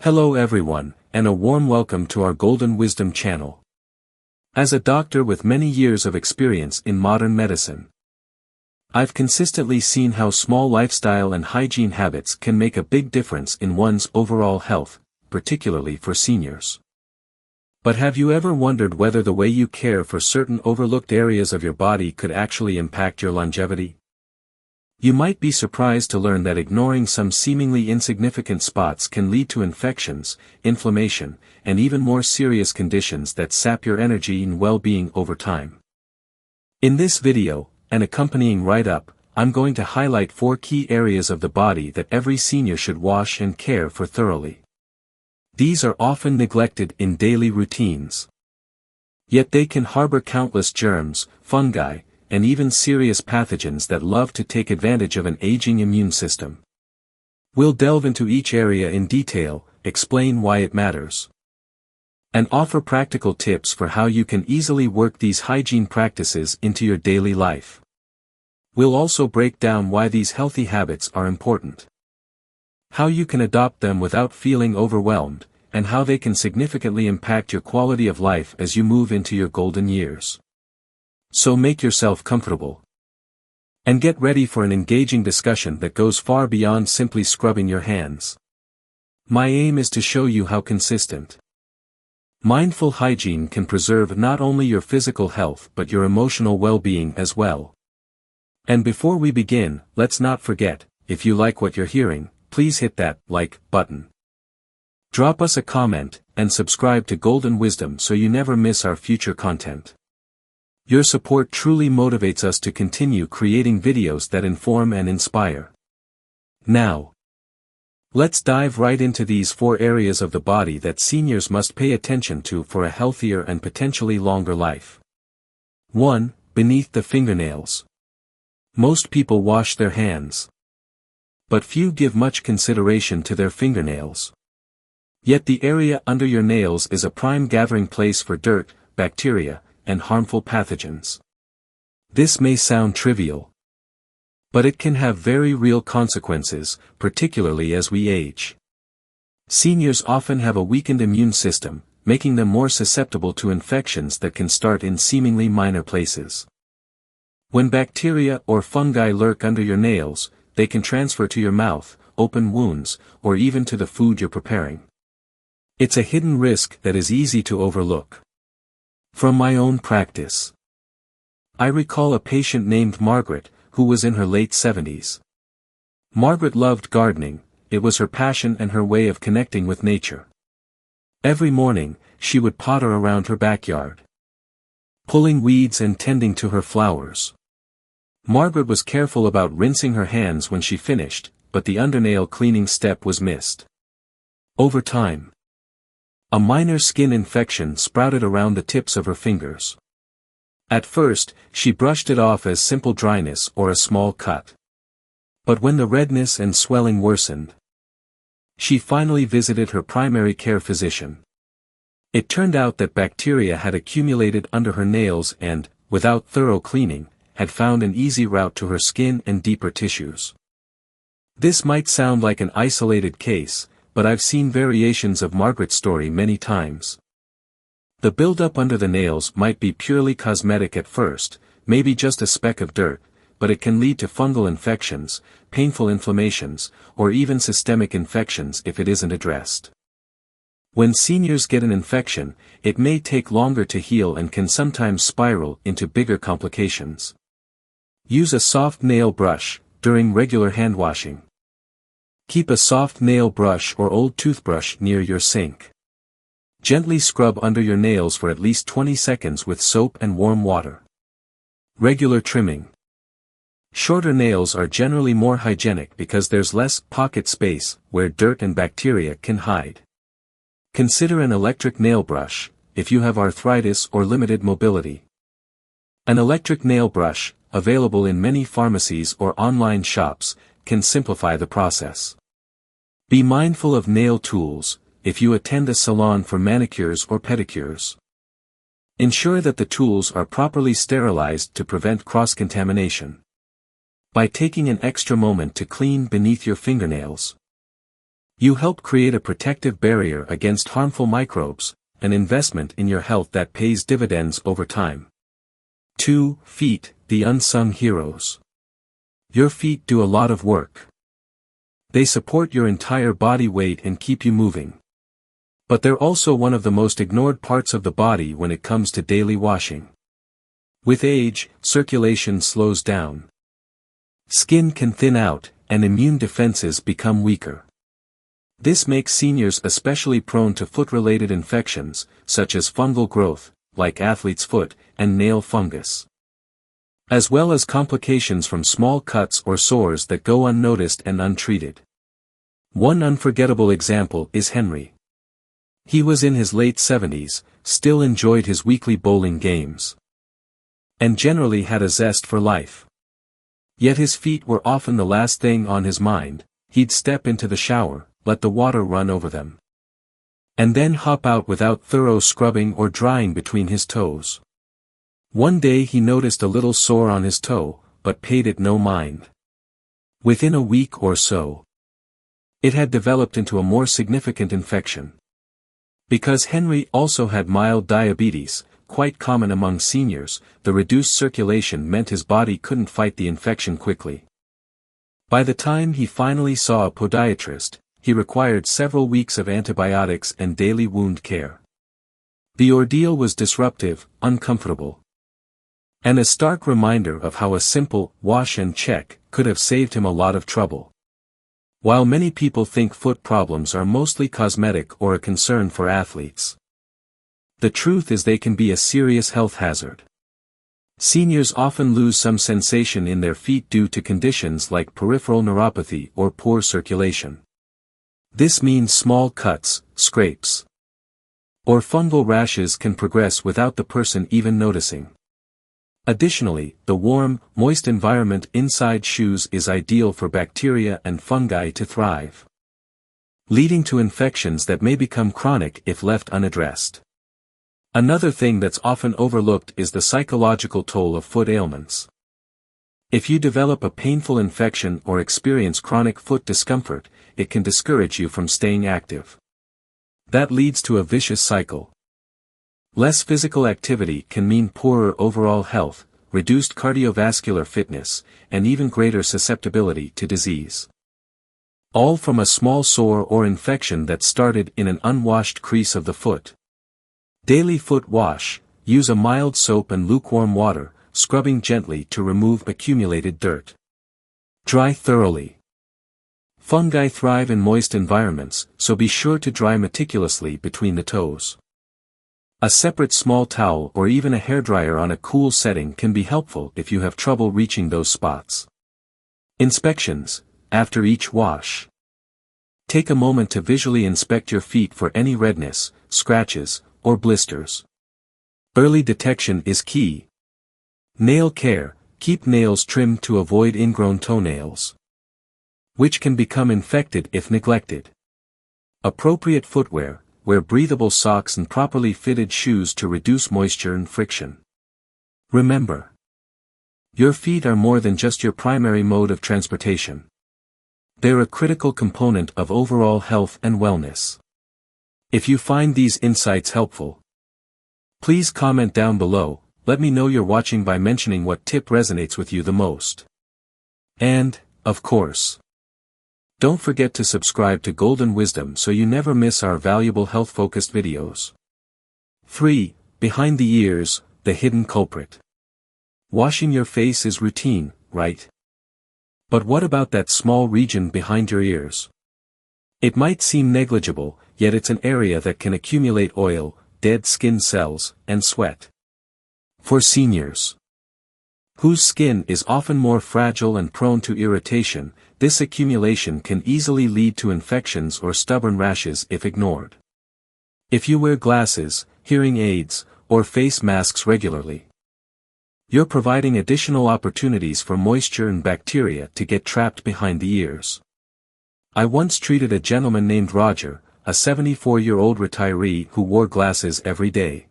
Hello everyone, and a warm welcome to our Golden Wisdom channel. As a doctor with many years of experience in modern medicine, I've consistently seen how small lifestyle and hygiene habits can make a big difference in one's overall health, particularly for seniors. But have you ever wondered whether the way you care for certain overlooked areas of your body could actually impact your longevity? You might be surprised to learn that ignoring some seemingly insignificant spots can lead to infections, inflammation, and even more serious conditions that sap your energy and well-being over time. In this video, and accompanying write-up, I'm going to highlight 4 key areas of the body that every senior should wash and care for thoroughly. These are often neglected in daily routines. Yet they can harbor countless germs, fungi, and even serious pathogens that love to take advantage of an aging immune system. We'll delve into each area in detail, explain why it matters, and offer practical tips for how you can easily work these hygiene practices into your daily life. We'll also break down why these healthy habits are important, how you can adopt them without feeling overwhelmed, and how they can significantly impact your quality of life as you move into your golden years. So make yourself comfortable and get ready for an engaging discussion that goes far beyond simply scrubbing your hands. My aim is to show you how consistent, mindful hygiene can preserve not only your physical health but your emotional well-being as well. And before we begin, let's not forget, if you like what you're hearing, please hit that like button. Drop us a comment, and subscribe to Golden Wisdom so you never miss our future content. Your support truly motivates us to continue creating videos that inform and inspire. Now, let's dive right into these 4 areas of the body that seniors must pay attention to for a healthier and potentially longer life. 1. Beneath the fingernails. Most people wash their hands, but few give much consideration to their fingernails. Yet the area under your nails is a prime gathering place for dirt, bacteria, and harmful pathogens. This may sound trivial, but it can have very real consequences, particularly as we age. Seniors often have a weakened immune system, making them more susceptible to infections that can start in seemingly minor places. When bacteria or fungi lurk under your nails, they can transfer to your mouth, open wounds, or even to the food you're preparing. It's a hidden risk that is easy to overlook. From my own practice, I recall a patient named Margaret, who was in her late 70s. Margaret loved gardening, it was her passion and her way of connecting with nature. Every morning, she would potter around her backyard, pulling weeds and tending to her flowers. Margaret was careful about rinsing her hands when she finished, but the undernail cleaning step was missed. Over time, a minor skin infection sprouted around the tips of her fingers. At first, she brushed it off as simple dryness or a small cut. But when the redness and swelling worsened, she finally visited her primary care physician. It turned out that bacteria had accumulated under her nails and, without thorough cleaning, had found an easy route to her skin and deeper tissues. This might sound like an isolated case, but I've seen variations of Margaret's story many times. The buildup under the nails might be purely cosmetic at first, maybe just a speck of dirt, but it can lead to fungal infections, painful inflammations, or even systemic infections if it isn't addressed. When seniors get an infection, it may take longer to heal and can sometimes spiral into bigger complications. Use a soft nail brush during regular hand washing. Keep a soft nail brush or old toothbrush near your sink. Gently scrub under your nails for at least 20 seconds with soap and warm water. Regular trimming. Shorter nails are generally more hygienic because there's less pocket space where dirt and bacteria can hide. Consider an electric nail brush, if you have arthritis or limited mobility. An electric nail brush, available in many pharmacies or online shops, can simplify the process. Be mindful of nail tools, if you attend a salon for manicures or pedicures. Ensure that the tools are properly sterilized to prevent cross-contamination. By taking an extra moment to clean beneath your fingernails, You help create a protective barrier against harmful microbes, an investment in your health that pays dividends over time. 2. Feet, the unsung heroes. Your feet do a lot of work. They support your entire body weight and keep you moving. But they're also one of the most ignored parts of the body when it comes to daily washing. With age, circulation slows down. Skin can thin out, and immune defenses become weaker. This makes seniors especially prone to foot-related infections, such as fungal growth, like athlete's foot, and nail fungus. As well as complications from small cuts or sores that go unnoticed and untreated. One unforgettable example is Henry. He was in his late 70s, still enjoyed his weekly bowling games. And generally had a zest for life. Yet his feet were often the last thing on his mind. He'd step into the shower, let the water run over them. And then hop out without thorough scrubbing or drying between his toes. One day he noticed a little sore on his toe, but paid it no mind. Within a week or so, it had developed into a more significant infection. Because Henry also had mild diabetes, quite common among seniors, the reduced circulation meant his body couldn't fight the infection quickly. By the time he finally saw a podiatrist, he required several weeks of antibiotics and daily wound care. The ordeal was disruptive, uncomfortable. And a stark reminder of how a simple wash and check could have saved him a lot of trouble. While many people think foot problems are mostly cosmetic or a concern for athletes, the truth is they can be a serious health hazard. Seniors often lose some sensation in their feet due to conditions like peripheral neuropathy or poor circulation. This means small cuts, scrapes, or fungal rashes can progress without the person even noticing. Additionally, the warm, moist environment inside shoes is ideal for bacteria and fungi to thrive, leading to infections that may become chronic if left unaddressed. Another thing that's often overlooked is the psychological toll of foot ailments. If you develop a painful infection or experience chronic foot discomfort, it can discourage you from staying active. That leads to a vicious cycle. Less physical activity can mean poorer overall health, reduced cardiovascular fitness, and even greater susceptibility to disease. All from a small sore or infection that started in an unwashed crease of the foot. Daily foot wash, use a mild soap and lukewarm water, scrubbing gently to remove accumulated dirt. Dry thoroughly. Fungi thrive in moist environments, so be sure to dry meticulously between the toes. A separate small towel or even a hairdryer on a cool setting can be helpful if you have trouble reaching those spots. Inspections, after each wash. Take a moment to visually inspect your feet for any redness, scratches, or blisters. Early detection is key. Nail care, keep nails trimmed to avoid ingrown toenails, which can become infected if neglected. Appropriate footwear, wear breathable socks and properly fitted shoes to reduce moisture and friction. Remember, your feet are more than just your primary mode of transportation. They're a critical component of overall health and wellness. If you find these insights helpful, please comment down below. Let me know you're watching by mentioning what tip resonates with you the most. And, of course, don't forget to subscribe to Golden Wisdom so you never miss our valuable health-focused videos. 3. Behind the ears, the hidden culprit. Washing your face is routine, right? But what about that small region behind your ears? It might seem negligible, yet it's an area that can accumulate oil, dead skin cells, and sweat. For seniors, whose skin is often more fragile and prone to irritation, this accumulation can easily lead to infections or stubborn rashes if ignored. If you wear glasses, hearing aids, or face masks regularly, you're providing additional opportunities for moisture and bacteria to get trapped behind the ears. I once treated a gentleman named Roger, a 74-year-old retiree who wore glasses every day.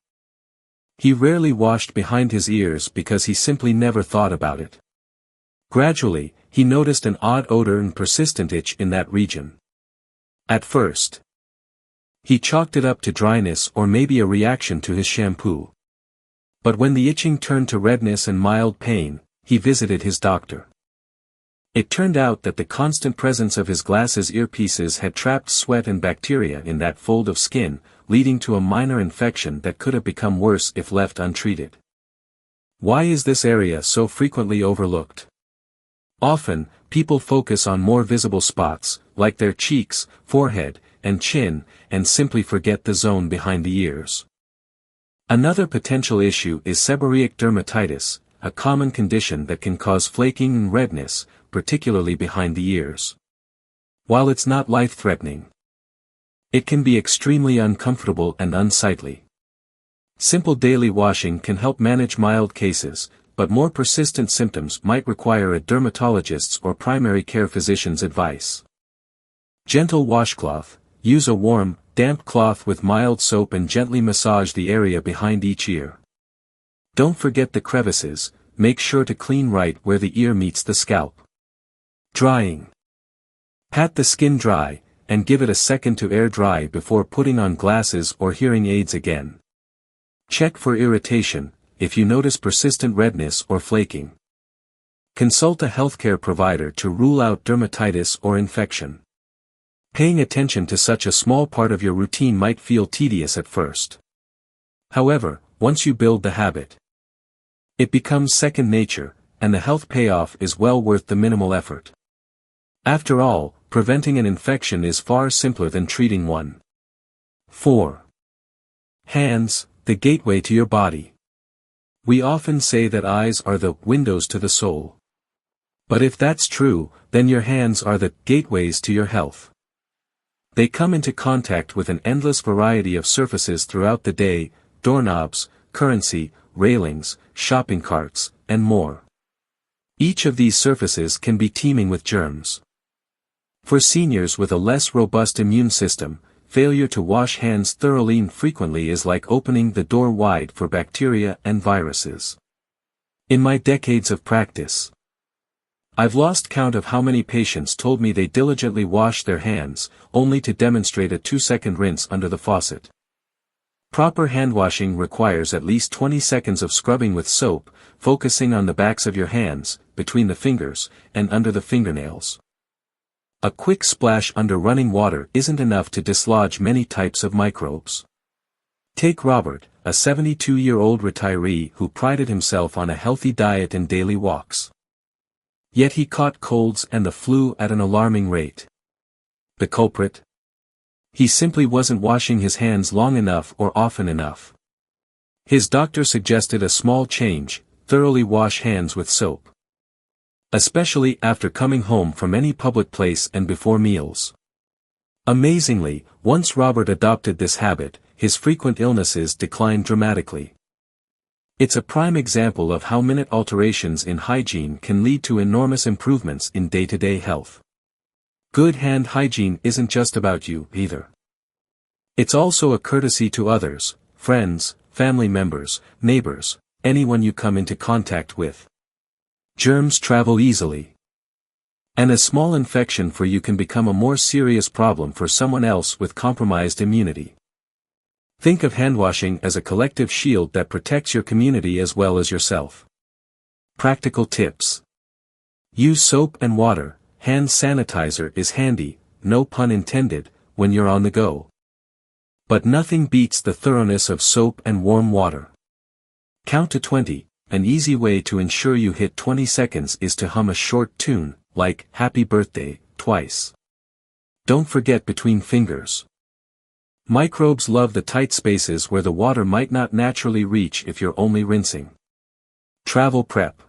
He rarely washed behind his ears because he simply never thought about it. Gradually, he noticed an odd odor and persistent itch in that region. At first, he chalked it up to dryness or maybe a reaction to his shampoo. But when the itching turned to redness and mild pain, he visited his doctor. It turned out that the constant presence of his glasses earpieces had trapped sweat and bacteria in that fold of skin, leading to a minor infection that could have become worse if left untreated. Why is this area so frequently overlooked? Often, people focus on more visible spots, like their cheeks, forehead, and chin, and simply forget the zone behind the ears. Another potential issue is seborrheic dermatitis, a common condition that can cause flaking and redness, particularly behind the ears. While it's not life-threatening, it can be extremely uncomfortable and unsightly. Simple daily washing can help manage mild cases, but more persistent symptoms might require a dermatologist's or primary care physician's advice. Gentle washcloth. Use a warm, damp cloth with mild soap and gently massage the area behind each ear. Don't forget the crevices, make sure to clean right where the ear meets the scalp. Drying. Pat the skin dry, and give it a second to air dry before putting on glasses or hearing aids again. Check for irritation, if you notice persistent redness or flaking. Consult a healthcare provider to rule out dermatitis or infection. Paying attention to such a small part of your routine might feel tedious at first. However, once you build the habit, it becomes second nature, and the health payoff is well worth the minimal effort. After all, preventing an infection is far simpler than treating one. 4. Hands, the gateway to your body. We often say that eyes are the windows to the soul. But if that's true, then your hands are the gateways to your health. They come into contact with an endless variety of surfaces throughout the day: doorknobs, currency, railings, shopping carts, and more. Each of these surfaces can be teeming with germs. For seniors with a less robust immune system, failure to wash hands thoroughly and frequently is like opening the door wide for bacteria and viruses. In my decades of practice, I've lost count of how many patients told me they diligently wash their hands, only to demonstrate a 2-second rinse under the faucet. Proper handwashing requires at least 20 seconds of scrubbing with soap, focusing on the backs of your hands, between the fingers, and under the fingernails. A quick splash under running water isn't enough to dislodge many types of microbes. Take Robert, a 72-year-old retiree who prided himself on a healthy diet and daily walks. Yet he caught colds and the flu at an alarming rate. The culprit? He simply wasn't washing his hands long enough or often enough. His doctor suggested a small change: thoroughly wash hands with soap. Especially after coming home from any public place and before meals. Amazingly, once Robert adopted this habit, his frequent illnesses declined dramatically. It's a prime example of how minute alterations in hygiene can lead to enormous improvements in day-to-day health. Good hand hygiene isn't just about you, either. It's also a courtesy to others, friends, family members, neighbors, anyone you come into contact with. Germs travel easily. And a small infection for you can become a more serious problem for someone else with compromised immunity. Think of handwashing as a collective shield that protects your community as well as yourself. Practical tips. Use soap and water. Hand sanitizer is handy, no pun intended, when you're on the go. But nothing beats the thoroughness of soap and warm water. Count to 20. An easy way to ensure you hit 20 seconds is to hum a short tune, like "Happy Birthday," twice. Don't forget between fingers. Microbes love the tight spaces where the water might not naturally reach if you're only rinsing. Travel prep.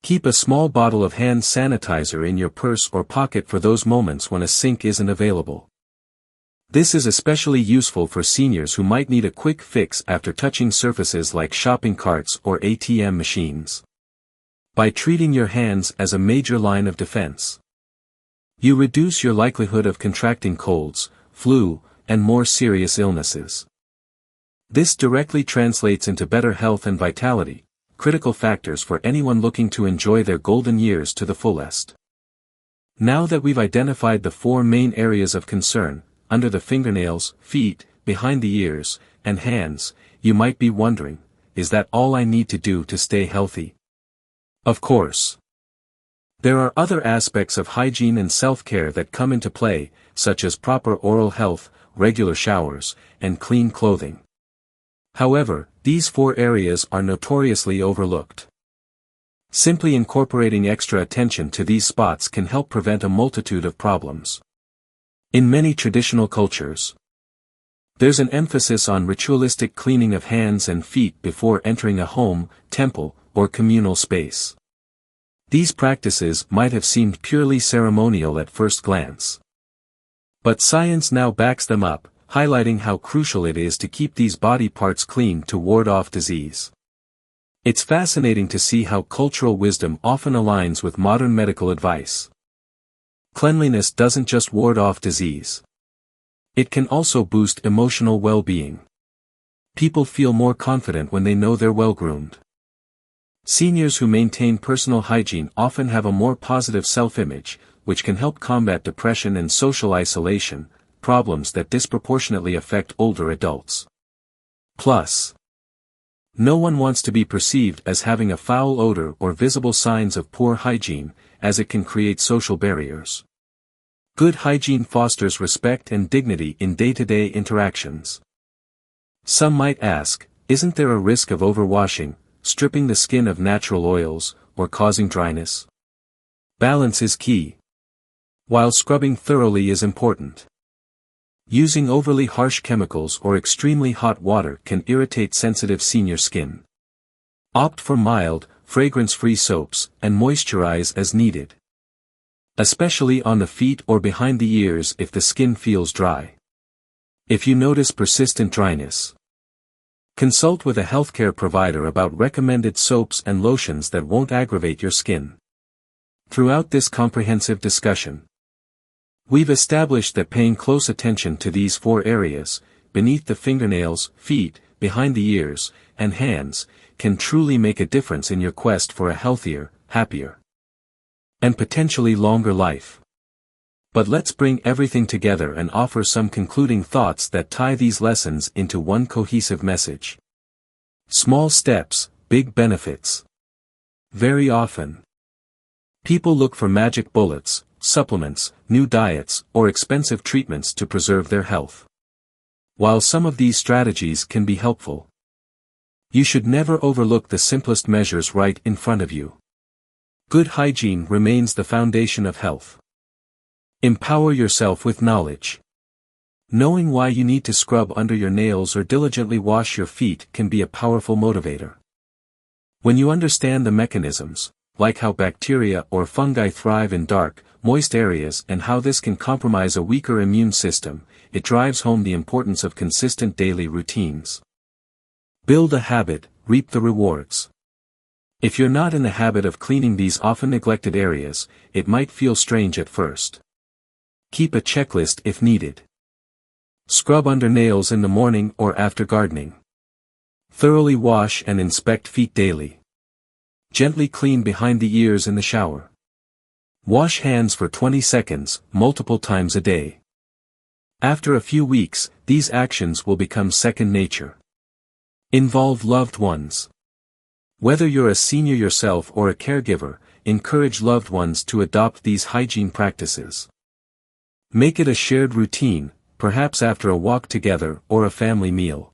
Keep a small bottle of hand sanitizer in your purse or pocket for those moments when a sink isn't available. This is especially useful for seniors who might need a quick fix after touching surfaces like shopping carts or ATM machines. By treating your hands as a major line of defense, you reduce your likelihood of contracting colds, flu, and more serious illnesses. This directly translates into better health and vitality, critical factors for anyone looking to enjoy their golden years to the fullest. Now that we've identified the four main areas of concern, under the fingernails, feet, behind the ears, and hands, you might be wondering, is that all I need to do to stay healthy? Of course. There are other aspects of hygiene and self-care that come into play, such as proper oral health, regular showers, and clean clothing. However, these four areas are notoriously overlooked. Simply incorporating extra attention to these spots can help prevent a multitude of problems. In many traditional cultures, there's an emphasis on ritualistic cleaning of hands and feet before entering a home, temple, or communal space. These practices might have seemed purely ceremonial at first glance. But science now backs them up, highlighting how crucial it is to keep these body parts clean to ward off disease. It's fascinating to see how cultural wisdom often aligns with modern medical advice. Cleanliness doesn't just ward off disease. It can also boost emotional well-being. People feel more confident when they know they're well-groomed. Seniors who maintain personal hygiene often have a more positive self-image, which can help combat depression and social isolation, problems that disproportionately affect older adults. Plus, no one wants to be perceived as having a foul odor or visible signs of poor hygiene, as it can create social barriers. Good hygiene fosters respect and dignity in day-to-day interactions. Some might ask, isn't there a risk of overwashing, stripping the skin of natural oils, or causing dryness? Balance is key. While scrubbing thoroughly is important, using overly harsh chemicals or extremely hot water can irritate sensitive senior skin. Opt for mild, fragrance-free soaps, and moisturize as needed. Especially on the feet or behind the ears if the skin feels dry. If you notice persistent dryness, consult with a healthcare provider about recommended soaps and lotions that won't aggravate your skin. Throughout this comprehensive discussion, we've established that paying close attention to these four areas, beneath the fingernails, feet, behind the ears, and hands, can truly make a difference in your quest for a healthier, happier, and potentially longer life. But let's bring everything together and offer some concluding thoughts that tie these lessons into one cohesive message. Small steps, big benefits. Very often, people look for magic bullets, supplements, new diets, or expensive treatments to preserve their health. While some of these strategies can be helpful, you should never overlook the simplest measures right in front of you. Good hygiene remains the foundation of health. Empower yourself with knowledge. Knowing why you need to scrub under your nails or diligently wash your feet can be a powerful motivator. When you understand the mechanisms, like how bacteria or fungi thrive in dark, moist areas and how this can compromise a weaker immune system, it drives home the importance of consistent daily routines. Build a habit, reap the rewards. If you're not in the habit of cleaning these often neglected areas, it might feel strange at first. Keep a checklist if needed. Scrub under nails in the morning or after gardening. Thoroughly wash and inspect feet daily. Gently clean behind the ears in the shower. Wash hands for 20 seconds, multiple times a day. After a few weeks, these actions will become second nature. Involve loved ones. Whether you're a senior yourself or a caregiver, encourage loved ones to adopt these hygiene practices. Make it a shared routine, perhaps after a walk together or a family meal.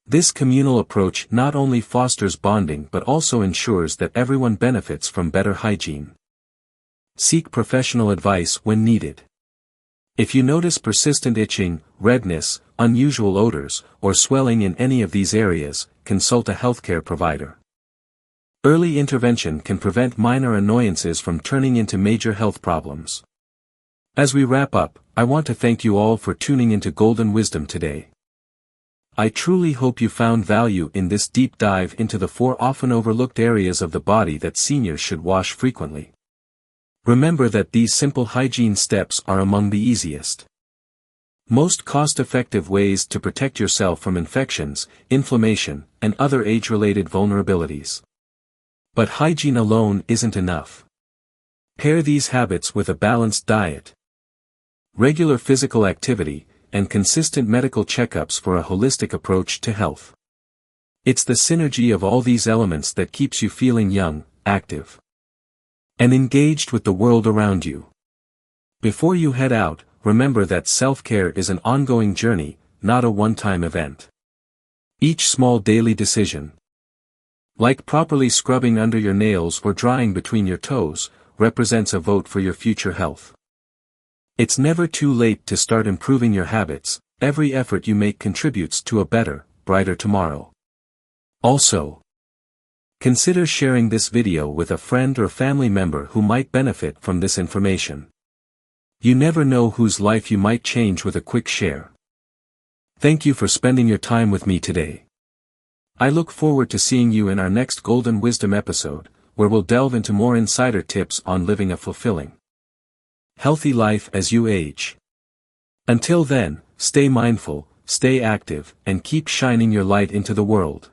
This communal approach not only fosters bonding but also ensures that everyone benefits from better hygiene. Seek professional advice when needed. If you notice persistent itching, redness, unusual odors, or swelling in any of these areas, consult a healthcare provider. Early intervention can prevent minor annoyances from turning into major health problems. As we wrap up, I want to thank you all for tuning into Golden Wisdom today. I truly hope you found value in this deep dive into the four often overlooked areas of the body that seniors should wash frequently. Remember that these simple hygiene steps are among the easiest, most cost-effective ways to protect yourself from infections, inflammation, and other age-related vulnerabilities. But hygiene alone isn't enough. Pair these habits with a balanced diet, regular physical activity, and consistent medical checkups for a holistic approach to health. It's the synergy of all these elements that keeps you feeling young, active, and engaged with the world around you. Before you head out, remember that self-care is an ongoing journey, not a one-time event. Each small daily decision, like properly scrubbing under your nails or drying between your toes, represents a vote for your future health. It's never too late to start improving your habits. Every effort you make contributes to a better, brighter tomorrow. Also, consider sharing this video with a friend or family member who might benefit from this information. You never know whose life you might change with a quick share. Thank you for spending your time with me today. I look forward to seeing you in our next Golden Wisdom episode, where we'll delve into more insider tips on living a fulfilling, healthy life as you age. Until then, stay mindful, stay active, and keep shining your light into the world.